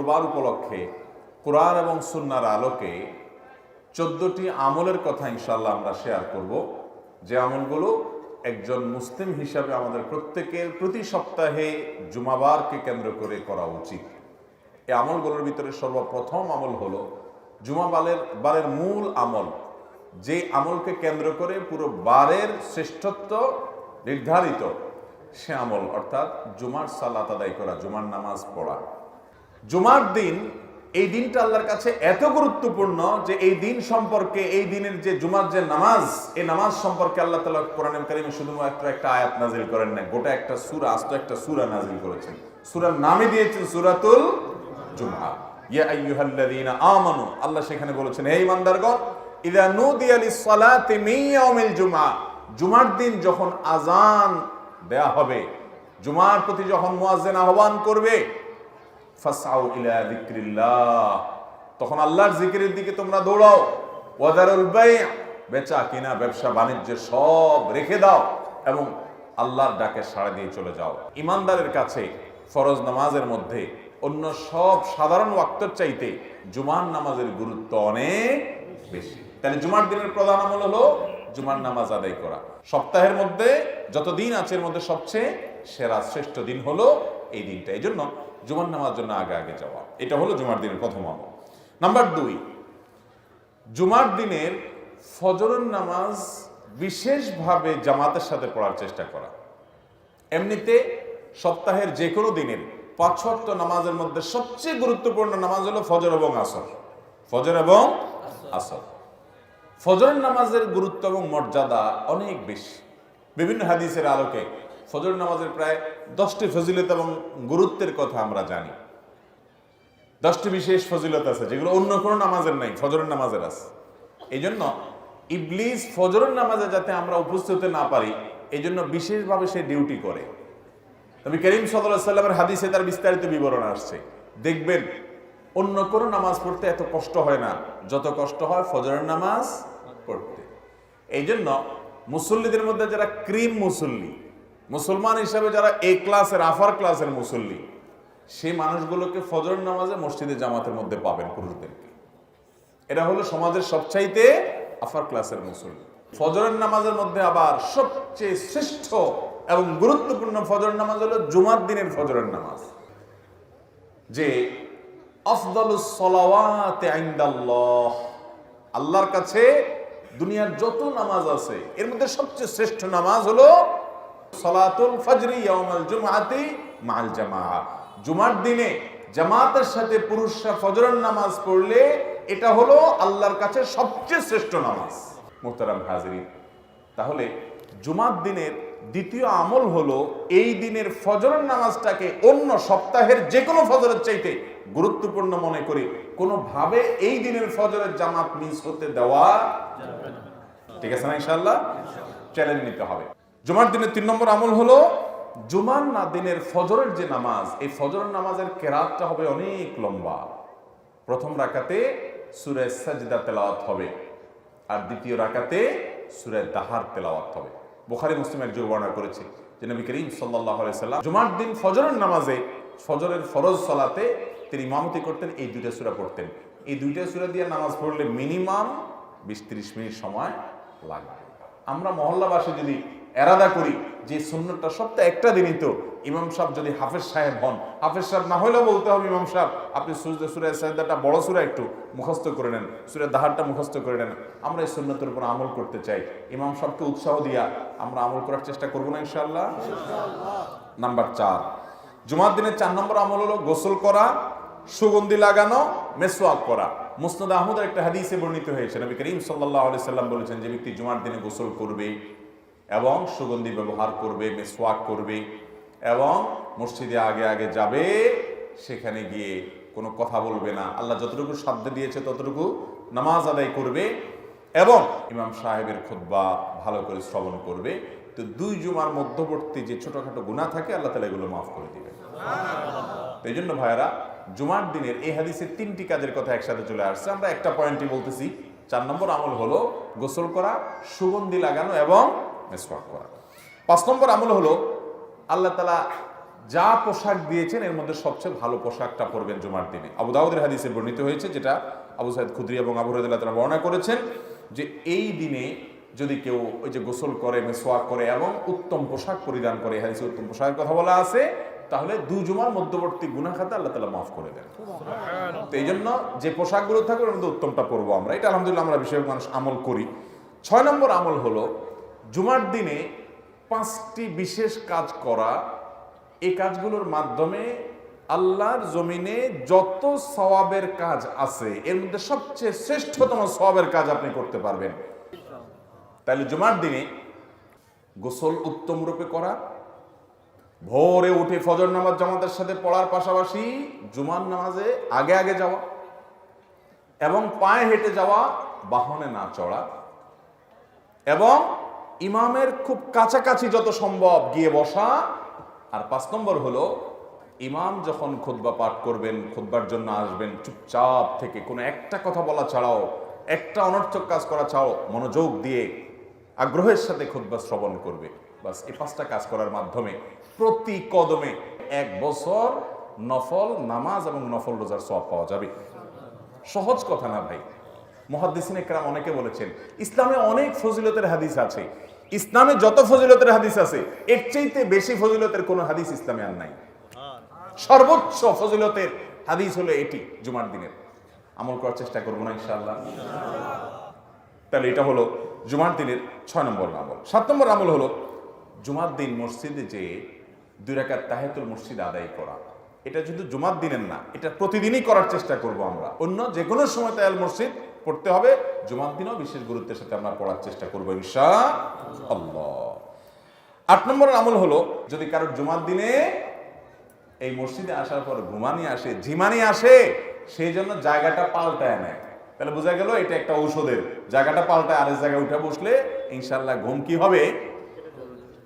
শুক্রবার উপলক্ষে কোরআন এবং সুন্নাহর আলোকে 14টি আমলের কথা ইনশাআল্লাহ আমরা শেয়ার করব, যে আমলগুলো একজন মুসলিম হিসাবে আমাদের প্রত্যেকের প্রতি সপ্তাহে জুমাবারকে কেন্দ্র করে করা উচিত। এই আমলগুলোর ভিতরে সর্বপ্রথম আমল হলো বারের মূল আমল, যে আমলকে কেন্দ্র করে পুরো বারের শ্রেষ্ঠত্ব নির্ধারিত, সে আমল অর্থাৎ জুমার সালাত আদায় করা, জুমার নামাজ পড়া। জুমার দিন, এই দিনটা আল্লাহর কাছে এত গুরুত্বপূর্ণ যে এই দিন সম্পর্কে, এই দিনের যে জুমার যে নামাজ, এই নামাজ সম্পর্কে আল্লাহ তাআলা কোরআনুল কারীমে শুধুমাত্র একটা আয়াত নাজিল করেন না, গোটা একটা সূরা, আস্ত একটা সূরা নাজিল করেছেন। সূরার নামই দিয়েছেন সূরাতুল জুমআ। ইয়া আইয়ুহাল্লাযীনা আমানু, আল্লাহ সেখানে বলেছেন, হে ঈমানদারগণ, ইযা নুদিয়া লিস-সালাতি মিন ইয়াউমিল জুমআ, জুমার দিন যখন আযান দেয়া হবে, জুমার প্রতি যখন মুয়াজ্জিন আহ্বান করবে, ফাসআউ ইলা যিকরিল্লাহ, তখন আল্লাহর জিকিরের দিকে তোমরা দৌড়াও। ওয়াদারুল বাই', বেচা কিনা ব্যবসা বাণিজ্য সব রেখে দাও এবং আল্লাহর ডাকে সাড়া দিয়ে চলে যাও। ইমানদারের কাছে ফরজ নামাজের মধ্যে অন্য সব সাধারণ ওয়াক্তের চাইতে জুমার নামাজের গুরুত্ব অনেক বেশি। তাহলে জুমার দিনের প্রধান আমল হলো জুমার নামাজ আদায় করা। সপ্তাহের মধ্যে যত দিন আছে এর মধ্যে সবচেয়ে সেরা শ্রেষ্ঠ দিন হলো এই দিনটা। এই জন্য জুমার নামাজ জন্য আগে আগে যাওয়া, এটা হলো জুমার দিনের প্রথম আমল। নাম্বার 2, জুমার দিনের ফজরের নামাজ বিশেষভাবে জামাতের সাথে পড়ার চেষ্টা করা। এমনিতে সপ্তাহের যে কোনো দিনের 5 ওয়াক্ত নামাজের মধ্যে সবচেয়ে গুরুত্বপূর্ণ নামাজ হলো ফজর এবং আসর। ফজর এবং আসর। ফজরের নামাজের গুরুত্ব এবং মর্যাদা অনেক বেশি। বিভিন্ন হাদিসের আলোকে ফজর নামাজের প্রায় 10টি ফজিলত এবং গুরুত্বের কথা আমরা জানি। 10টি বিশেষ ফজিলত আছে যেগুলো অন্য কোনো নামাজের নাই, ফজরের নামাজের আছে। এই জন্য ইবলিস ফজরের নামাজে যাতে আমরা উপস্থিত হতে না পারি, এই জন্য বিশেষভাবে সে ডিউটি করে। নবী করিম সাল্লাল্লাহু আলাইহি ওয়াসাল্লামের হাদিসে তার বিস্তারিত বিবরণ আসছে। দেখবেন অন্য কোনো নামাজ পড়তে এত কষ্ট হয় না যত কষ্ট হয় ফজরের নামাজ পড়তে। এই জন্য মুসল্লিদের মধ্যে যারা ক্রিম মুসল্লি, মুসলমান হিসাবে যারা এ ক্লাসের, আফার ক্লাসের মুসল্লি, সেই মানুষগুলোকে ফজরের নামাজে মসজিদে জামাতের মধ্যে পাবেন, পুরুষদেরকে। এটা হলো সমাজের সবচাইতে আফার ক্লাসের মুসল্লি। ফজরের নামাজের মধ্যে আবার সবচেয়ে শ্রেষ্ঠ এবং গুরুত্বপূর্ণ ফজর নামাজ হলো জুমার দিনের ফজরের নামাজ, যে আফদালুস সালাওয়াতি ইনদাল্লাহ, আল্লাহর কাছে দুনিয়ার যত নামাজ আছে এর মধ্যে সবচেয়ে শ্রেষ্ঠ নামাজ হলো সালাতুল ফজরি ইয়াউমাল জুমআতি মাআল জামাআ। জুমার দিনে জামাতের সাথে পুরুষরা ফজরের নামাজ পড়লে এটা হলো আল্লাহর কাছে সবচেয়ে শ্রেষ্ঠ নামাজ। মুহতারাম হাজিরিন, তাহলে জুমার দিনের দ্বিতীয় আমল হলো এই দিনের ফজরের নামাজটাকে অন্য সপ্তাহের যে কোনো ফজরের চাইতে গুরুত্বপূর্ণ মনে করি কোনোভাবে এই দিনের ফজরের জামাত মিস হতে দেওয়া যাবে না। ঠিক আছে না? ইনশাআল্লাহ চ্যালেঞ্জ নিতে হবে। জুমার দিনের 3 নম্বর আমল হলো জুমার দিনের ফজরের যে নামাজ, এই ফজরের নামাজের কেরাতটা হবে অনেক লম্বা। প্রথম রাকাতে সূরা সাজদা তেলাওয়াত হবে আর দ্বিতীয় রাকাতে সূরা দাহার তেলাওয়াত হবে। বুখারী মুসলিম এক বর্ণনা করেছে যে নবী করিম সাল্লাল্লাহু আলাইহি সাল্লাম জুমার দিন ফজরের নামাজে, ফজরের ফরজ সালাতে তিনি ইমামতি করতেন, এই 2টা সূরা পড়তেন। এই 2টা সূরা দিয়ে নামাজ পড়লে মিনিমাম 20-30 মিনিট সময় লাগবে। আমরা মহল্লাবাসী যদি এরাদা করি যে সুন্নতটা সপ্তাহে একটা দিনই তো, ইমাম সাহেব যদি হাফেজ সাহেব হন, হাফেজ সাহেব না হলেও বলতে হবে ইমাম সাহেব আপনি সূরা সাজদাটা বড় সূরা একটু মুখস্থ করে নেন, সূরা দাহারটা মুখস্থ করে নেন। আমরা এই সুন্নতের উপর আমল করতে চাই, ইমাম সাহেবকে উৎসাহ দিয়া আমরা আমল করার চেষ্টা করবো না ইনশাআল্লাহ। নাম্বার 4, জুমার দিনের 4 নম্বর আমল হলো গোসল করা, সুগন্ধি লাগানো, মেসওয়াক করা। মুসনাদ আহমদের একটা হাদিসে বর্ণিত হয়েছে, নবী করিম সাল্লাল্লাহু আলাইহি সাল্লাম বলেছেন, যে ব্যক্তি জুমার দিনে গোসল করবে এবং সুগন্ধি ব্যবহার করবে, মেসওয়াক করবে এবং মসজিদে আগে আগে যাবে, সেখানে গিয়ে কোনো কথা বলবে না, আল্লাহ যতটুকু সাধ্য দিয়েছে ততটুকু নামাজ আদায় করবে এবং ইমাম সাহেবের খুতবা ভালো করে শ্রবণ করবে, তো 2 জুমার মধ্যবর্তী যে ছোটখাটো গুনাহ থাকে আল্লাহ তাআলা এগুলো মাফ করে দিবেন। এই জন্য ভাইরা, জুমার দিনের এই হাদিসে 3টি কাজের কথা একসাথে চলে আসছে। আমরা একটা পয়েন্টই বলতেছি। 4 নম্বর আমল হলো গোসল করা, সুগন্ধি লাগানো এবং মেসওয়াক করা। 5 নম্বর আমল হলো আল্লাহ তাআলা যা পোশাক দিয়েছেন এর মধ্যে সবচেয়ে ভালো পোশাকটা পরবেন জুমার দিনে। আবু দাউদের হাদিসে বর্ণিত হয়েছে, যেটা আবু সাঈদ খুদরি এবং আবু হুরায়রা রাদিয়াল্লাহু আনহু বর্ণনা করেছেন, যে এই দিনে যদি কেউ ওই যে গোসল করে, মিসওয়াক করে এবং উত্তম পোশাক পরিধান করে, হাদিসে উত্তম পোশাকের কথা বলা আছে, তাহলে দুই জুমার মধ্যবর্তী গুনাহ খাতা আল্লাহ তাআলা মাফ করে দেন। তো এই জন্য যে পোশাকগুলো থাকবে ওর মধ্যে উত্তমটা পরবো আমরা। এটা আলহামদুলিল্লাহ আমরা বেশিরভাগ মানুষ আমল করি। 6 নম্বর আমল হলো জুমার দিনে 5টি বিশেষ কাজ করা। এই কাজগুলোর মাধ্যমে আল্লাহর জমিনে যত সওয়াবের কাজ আছে এর মধ্যে সবচেয়ে শ্রেষ্ঠতম সওয়াবের কাজ আপনি করতে পারবেন। তাহলে জুমার দিনে গোসল উত্তম রূপে করা, ভোরে উঠে ফজর নামাজ জামাতের সাথে পড়ার পাশাপাশি জুমার নামাজে আগে আগে যাওয়া এবং পায়ে হেঁটে যাওয়া, বাহনে না চড়া, এবং ইমামের খুব কাছাকাছি যত সম্ভব গিয়ে বসা। আর 5 নম্বর হলো ইমাম যখন খুতবা পাঠ করবেন, খুতবার জন্য আসবেন, চুপচাপ থেকে কোনো একটা কথা বলা ছাড়াও, একটা অনর্থক কাজ করা ছাড়াও মনোযোগ দিয়ে আগ্রহের সাথে খুতবা শ্রবণ করবে। বাস এই 5টা কাজ করার মাধ্যমে প্রতি কদমে 1 বছর নফল নামাজ এবং নফল রোজার সওয়াব পাওয়া যাবে। সহজ কথা না ভাই। মুহাদ্দিসিনে কেরাম অনেকে বলেছেন ইসলামে অনেক ফজিলতের হাদিস আছে, ইসলামে যত ফজিলতের হাদিস আছে এর চাইতে বেশি ফজিলতের কোনো হাদিস ইসলামে আর নাই। সর্বোচ্চ ফজিলতের হাদিস হলো এটি জুমার দিনের। আমল করার চেষ্টা করবো না ইনশাআল্লাহ? তাহলে এটা হলো জুমার দিনের 6 নম্বর আমল। 7 নম্বর আমল হলো জুমার দিন মসজিদে যে 2 রাকাত তাহিয়াতুল মসজিদ আদায় করা। এটা শুধু জুমার দিনের না, এটা প্রতিদিনই করার চেষ্টা করব আমরা। অন্য যে কোনো সময় তাহিয়াতুল মসজিদ পড়তে হবে, জুমার দিনও বিশেষ গুরুত্বের সাথে আমরা পড়ার চেষ্টা করব ইনশাআল্লাহ। 8 নম্বরের আমল হলো যদি কারোর জুমার দিনে এই মসজিদে আসার পর ঘুমানি আসে, ঝিমানি আসে, সেই জন্য জায়গাটা পাল্টায় নেয়, তাহলে বোঝা গেল এটা একটা ঔষধের। জায়গাটা পাল্টায় আরেক জায়গায় উঠে বসলে ইনশাআল্লাহ ঘুম কি হবে,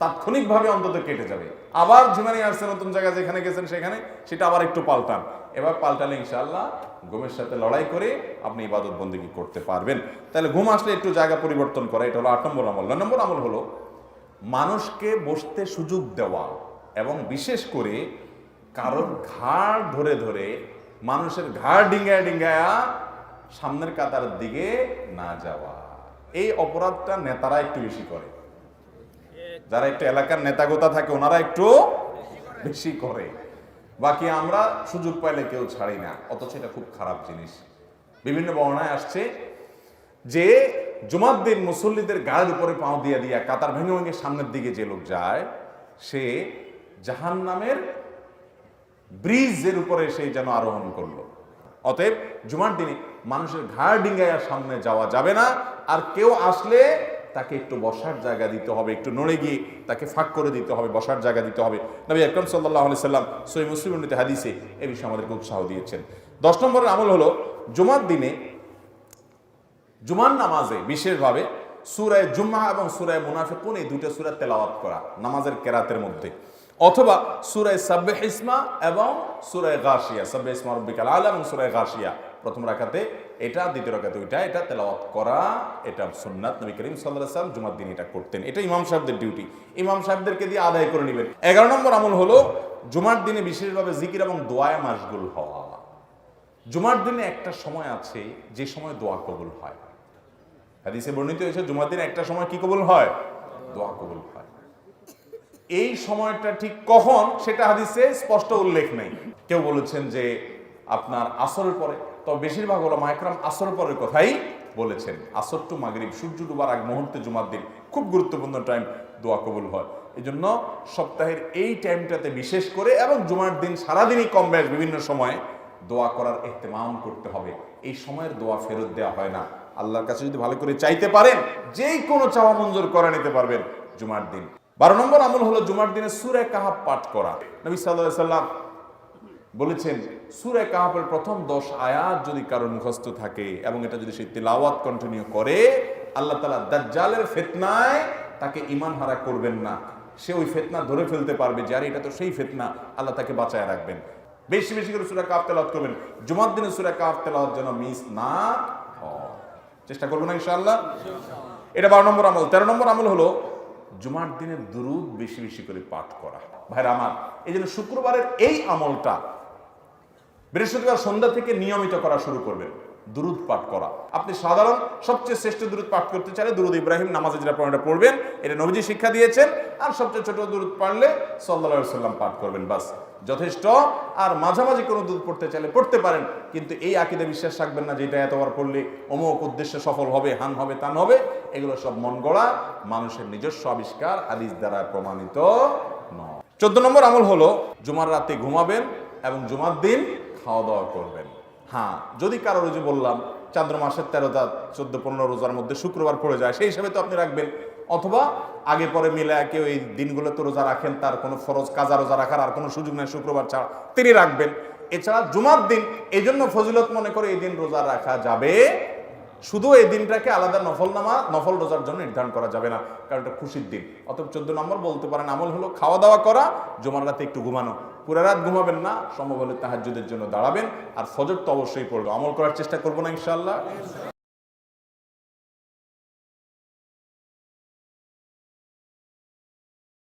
তাৎক্ষণিকভাবে অন্তত কেটে যাবে। আবার ঝিমানি আসছে নতুন জায়গায়, যেখানে গেছেন সেখানে সেটা আবার একটু পাল্টান। এবার পাল্টালে ইনশাআল্লাহ ঘুমের সাথে লড়াই করে আপনি ইবাদত বন্দেগী করতে পারবেন। তাহলে ঘুম আসলে একটু জায়গা পরিবর্তন করা, এটা হলো 8 নম্বর আমল। 9 নম্বর আমল হলো মানুষকে বসতে সুযোগ দেওয়া এবং বিশেষ করে কারোর ঘাড় ধরে ধরে মানুষের ঘাড় ডিঙ্গায়া ডিঙ্গায়া সামনের কাতারের দিকে না যাওয়া। এই অপরাধটা নেতারা একটু বেশি করে, যারা একটু এলাকার নেতাগোতা থাকে ওনারা একটু বেশি করে, বাকি আমরা সুযোগ পাইলে কেউ ছাড়ি না। অথচ এটা খুব খারাপ জিনিস। বিভিন্ন বর্ণনায় আসছে যে জুমার দিন মুসল্লিদের গায়ের উপরে পাও দিয়ে দিয়া কাতার ভেঙে ভেঙে সামনের দিকে যে লোক যায় সে জাহান্নামের ব্রিজের উপরে সেই যেন আরোহণ করলো। অতএব জুমার দিনে মানুষের ঘাড় ডিঙ্গায়া সামনে যাওয়া যাবে না। আর কেউ আসলে তাকে একটু বসার জায়গা দিতে হবে, একটু নড়ে গিয়ে তাকে ফাঁক করে দিতে হবে, বসার জায়গা দিতে হবে। নবী আকরাম সাল্লাল্লাহু আলাইহি সাল্লাম সহিহ মুসলিম বর্ণিত হাদিসে এই বিষয়ে আমাদেরকে উৎসাহ দিয়েছেন। 10 নম্বরের আমল হলো জুমার দিনে জুমার নামাজে বিশেষভাবে সূরা জুমআ এবং সূরা মুনাফিকুন এই দুটো সূরা তেলাওয়াত করা নামাজের কেরাতের মধ্যে, অথবা সূরা সাব্বিহ ইসমা এবং সূরা গাশিয়া, সাব্বিহ ইসমা রাব্বিকাল আলা এবং সূরা গাশিয়া প্রথম রাকাতে এটা, দ্বিতীয় রাকাতে ওইটা, এটা তেলাওয়াত করা। এটা সুন্নাত, নবী করিম সাল্লাল্লাহু আলাইহি ওয়াসাল্লাম জুমার দিন এটা করতেন। এটা ইমাম সাহেবদের ডিউটি, ইমাম সাহেবদেরকে দিয়ে আদায় করে নেবেন। 11 নম্বর আমল হলো জুমার দিনে বিশেষভাবে জিকির এবং দোয়ায় মাশগুল হওয়া। জুমার দিনে একটা সময় আছে যে সময় দোয়া কবুল হয়। হাদিসে বর্ণিত হয়েছে জুমার দিনে একটা সময় কি কবুল হয়, দোয়া কবুল হয়। এই সময়টা ঠিক কখন সেটা হাদিসে স্পষ্ট উল্লেখ নেই। কেউ বলেছেন যে আপনার আসরের পরে, তবে বেশিরভাগ ওলামা ইকরাম আসরের পরের কথাই বলেছেন। আসর টু মাগরিব, সূর্য ডুবার আগ মুহূর্তে জুমার দিন খুব গুরুত্বপূর্ণ টাইম, দোয়া কবুল হয়। এই জন্য সপ্তাহের এই টাইমটাতে বিশেষ করে এবং জুমার দিন সারাদিনই কম বেশ বিভিন্ন সময় দোয়া করার ইহতিমাম করতে হবে। এই সময়ের দোয়া ফেরত দেওয়া হয় না। আল্লাহর কাছে যদি ভালো করে চাইতে পারেন যেই কোনো চাওয়া মঞ্জুর করে নিতে পারবেন জুমার দিন। 12 নম্বর আমল হলো জুমার দিনে সূরা কাহাফ পাঠ করা। নবী সাল্লাল্লাহু আলাইহি সাল্লাম বলেছেন সূরা কাহাফের প্রথম 10 আয়াত যদি কারো মুখস্থ থাকে এবং এটা যদি সে তিলাওয়াত কন্টিনিউ করে, আল্লাহ তাআলা দাজ্জালের ফিতনায় তাকে ঈমান হারা করবেন না। সে ওই ফিতনা ধরে ফেলতে পারবে যে আরে এটা তো সেই ফিতনা, আল্লাহ তাকে বাঁচায় রাখবেন। বেশি বেশি করে সূরা কাহাফ তেলাওয়াত করবেন। জুমার দিনে সূরা কাহাফ তেলাওয়াত যেন মিস না হয়, চেষ্টা করবেন ইনশাআল্লাহ। এটা 12 নম্বর আমল। 13 নম্বর আমল হলো জুমার দিনের দুরূদ বেশি বেশি করে পাঠ করা। ভাইরা আমার, এই জন্য শুক্রবারের এই আমলটা বৃহস্পতিবার সন্ধ্যা থেকে নিয়মিত করা শুরু করবেন, দুরূদ পাঠ করা। আপনি সাধারণ সবচেয়ে শ্রেষ্ঠ দুরূদ পাঠ করতে চাইলে দুরূদ ইব্রাহিম নামাজে যেটা পড়েন পড়বেন, এটা নবীজি শিক্ষা দিয়েছেন। আর সবচেয়ে ছোট দুরূদ পারলে সাল্লাল্লাহু আলাইহি সাল্লাম পাঠ করবেন, বাস যথেষ্ট। আর মাঝামাঝি কোনো দুরূদ পড়তে চাইলে পড়তে পারেন, কিন্তু এই আকীদা বিশ্বাস রাখবেন না যে এটা এতবার পড়লে অমুক উদ্দেশ্যে সফল হবে, হান হবে, তান হবে। এগুলো সব মন গড়া, মানুষের নিজস্ব আবিষ্কার, হাদিস দ্বারা প্রমাণিত নয়। 14 নম্বর আমল হলো জুমার রাতে ঘুমাবেন এবং জুমার দিন খাওয়া দাওয়া করবেন। হ্যাঁ, যদি কারো রোজে বললাম চান্দ্র মাসের 13টা 14-15 রোজার মধ্যে শুক্রবার পড়ে যায়, সেই হিসাবে তো আপনি রাখবেন। অথবা আগে পরে মিলে কেউ এই দিনগুলোতে রোজা রাখেন, তার কোনো ফরজ কাজা রোজা রাখার আর কোনো সুযোগ নেই শুক্রবার ছাড়া, তিনি রাখবেন। এছাড়া জুমার দিন এই জন্য ফজিলত মনে করে এই দিন রোজা রাখা যাবে, শুধু এই দিনটাকে আলাদা নফল রোজার জন্য নির্ধারণ করা যাবে না, কারণ এটা খুশির দিন। অতএব 14 নম্বর বলতে পারেন আমল হলো খাওয়া দাওয়া করা, জুমার রাতে একটু ঘুমানো। পুরা রাত ঘুমাবেন না, সম্ভব হলে তাহাজ্জুদের জন্য দাঁড়াবেন, আর ফজর তো অবশ্যই পড়বে। আমল করার চেষ্টা করবো না ইনশাআল্লাহ।